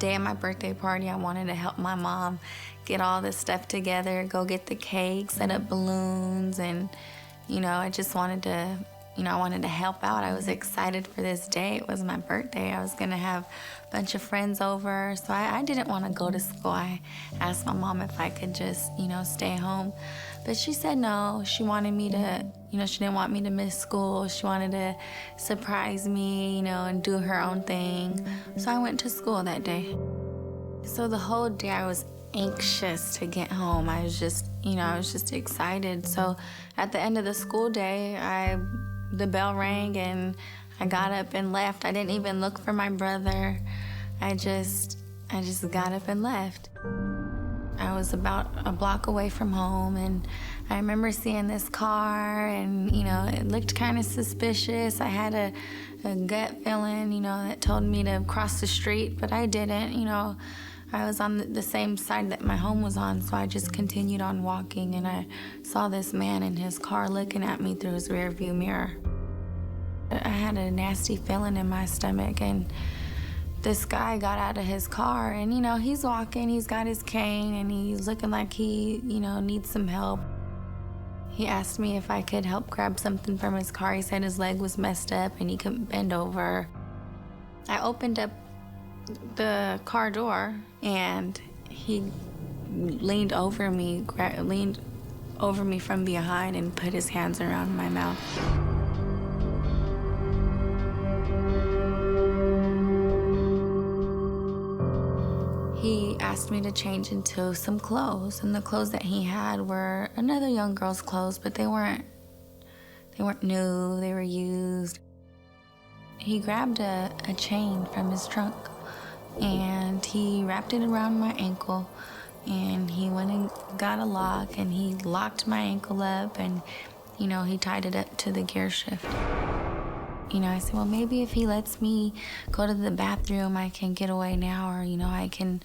day of my birthday party, I wanted to help my mom get all this stuff together, go get the cake, set up balloons, and, I just wanted to, I wanted to help out. I was excited for this day. It was my birthday. I was going to have a bunch of friends over, so I didn't want to go to school. I asked my mom if I could just, stay home, but she said no. She wanted me to, she didn't want me to miss school. She wanted to surprise me, and do her own thing. So I went to school that day. So the whole day I was anxious to get home. I was just, excited. So at the end of the school day, the bell rang and I got up and left. I didn't even look for my brother. I just got up and left. I was about a block away from home, and I remember seeing this car, and, it looked kind of suspicious. I had a gut feeling, that told me to cross the street, but I didn't, I was on the same side that my home was on, so I just continued on walking, and I saw this man in his car looking at me through his rearview mirror. I had a nasty feeling in my stomach, and this guy got out of his car, and, he's walking, he's got his cane, and he's looking like he, needs some help. He asked me if I could help grab something from his car. He said his leg was messed up and he couldn't bend over. I opened up the car door, and he leaned over me from behind and put his hands around my mouth. He asked me to change into some clothes, and the clothes that he had were another young girl's clothes, but they weren't new, they were used. He grabbed a chain from his trunk, and he wrapped it around my ankle, and he went and got a lock, and he locked my ankle up, and, he tied it up to the Gearshift. I said, well, maybe if he lets me go to the bathroom, I can get away now, or, I can,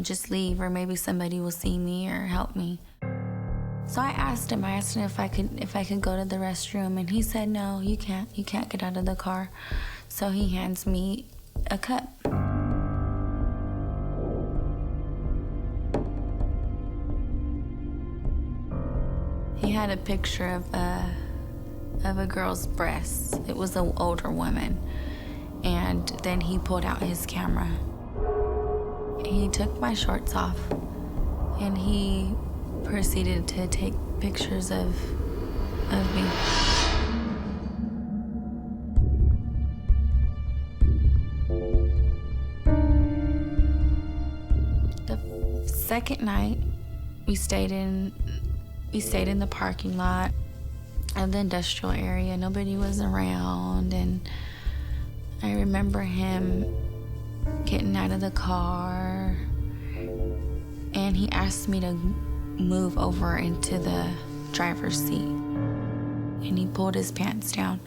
just leave, or maybe somebody will see me or help me. So I asked him if I could go to the restroom, and he said, no, you can't get out of the car. So he hands me a cup. He had a picture of a girl's breasts. It was an older woman. And then he pulled out his camera. He took my shorts off, and he proceeded to take pictures of me. The second night, we stayed in the parking lot of the industrial area. Nobody was around, and I remember him getting out of the car, and he asked me to move over into the driver's seat, and he pulled his pants down.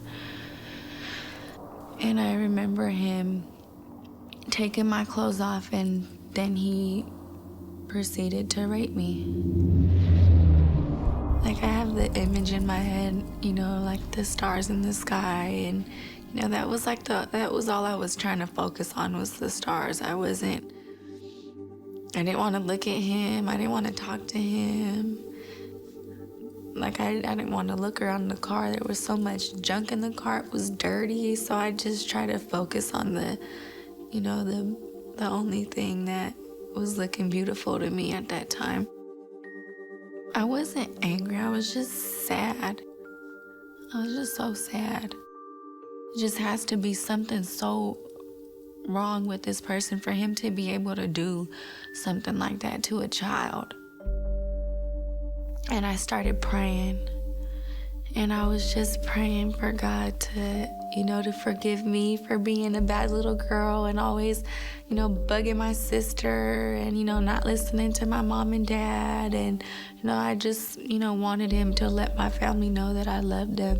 And I remember him taking my clothes off, and then he proceeded to rape me. Like, I have the image in my head, like the stars in the sky, and, that was all I was trying to focus on, was the stars. I didn't want to look at him. I didn't want to talk to him. Like, I didn't want to look around the car. There was so much junk in the car. It was dirty, so I just tried to focus on the only thing that was looking beautiful to me at that time. I wasn't angry, I was just sad. I was just so sad. It just has to be something so wrong with this person for him to be able to do something like that to a child. And I started praying. And I was just praying for God to, to forgive me for being a bad little girl and always, bugging my sister and, not listening to my mom and dad. And, I just, wanted him to let my family know that I loved them.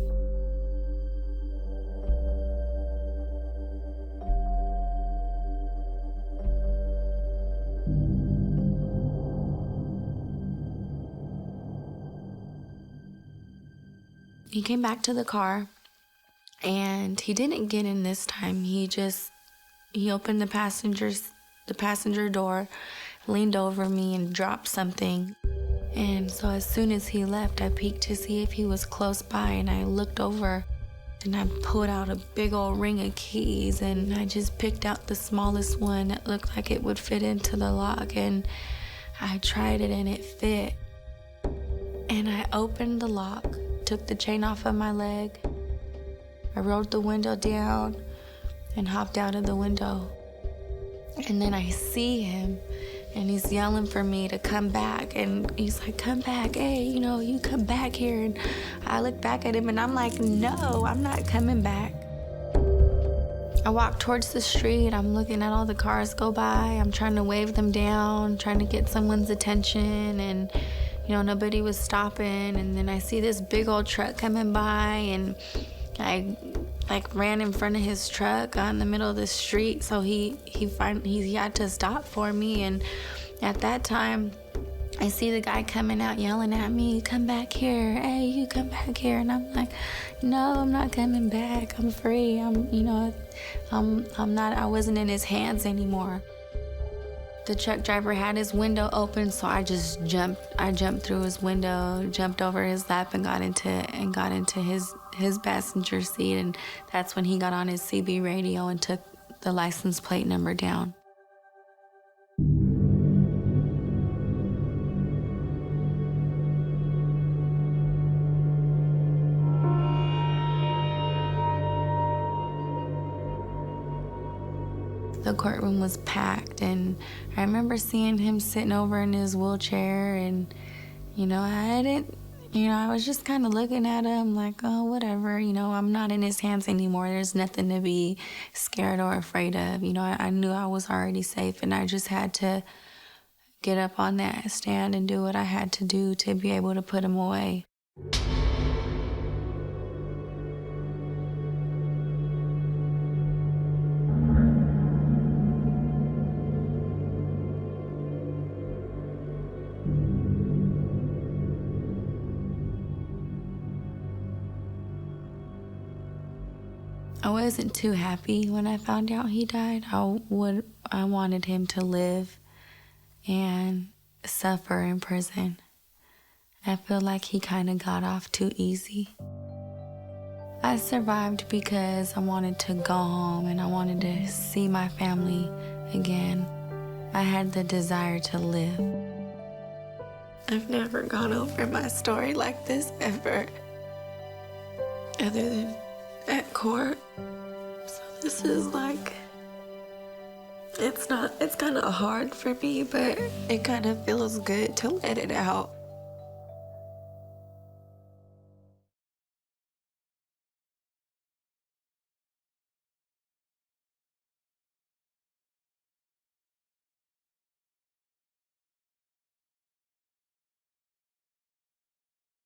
He came back to the car, and he didn't get in this time. He opened the passenger the passenger door, leaned over me and dropped something. And so as soon as he left, I peeked to see if he was close by, and I looked over and I pulled out a big old ring of keys, and I just picked out the smallest one that looked like it would fit into the lock, and I tried it and it fit. And I opened the lock, took the chain off of my leg. I rolled the window down and hopped out of the window. And then I see him, and he's yelling for me to come back. And he's like, come back, hey, you come back here. And I look back at him and I'm like, no, I'm not coming back. I walk towards the street. I'm looking at all the cars go by. I'm trying to wave them down, trying to get someone's attention. And, nobody was stopping. And then I see this big old truck coming by, and I ran in front of his truck in the middle of the street, so he had to stop for me. And at that time, I see the guy coming out yelling at me, come back here, hey, you come back here. And I'm like, no, I'm not coming back. I'm free. I wasn't in his hands anymore. The truck driver had his window open, so I just jumped. I jumped through his window, jumped over his lap, and got into his passenger seat. And that's when he got on his CB radio and took the license plate number down. The courtroom was packed, and I remember seeing him sitting over in his wheelchair, and, I was just kind of looking at him like, oh, whatever, I'm not in his hands anymore. There's nothing to be scared or afraid of. I knew I was already safe, and I just had to get up on that stand and do what I had to do to be able to put him away. I wasn't too happy when I found out he died. I wanted him to live and suffer in prison. I feel like he kind of got off too easy. I survived because I wanted to go home and I wanted to see my family again. I had the desire to live. I've never gone over my story like this ever, other than at court. So this is it's kind of hard for me, but it kind of feels good to let it out.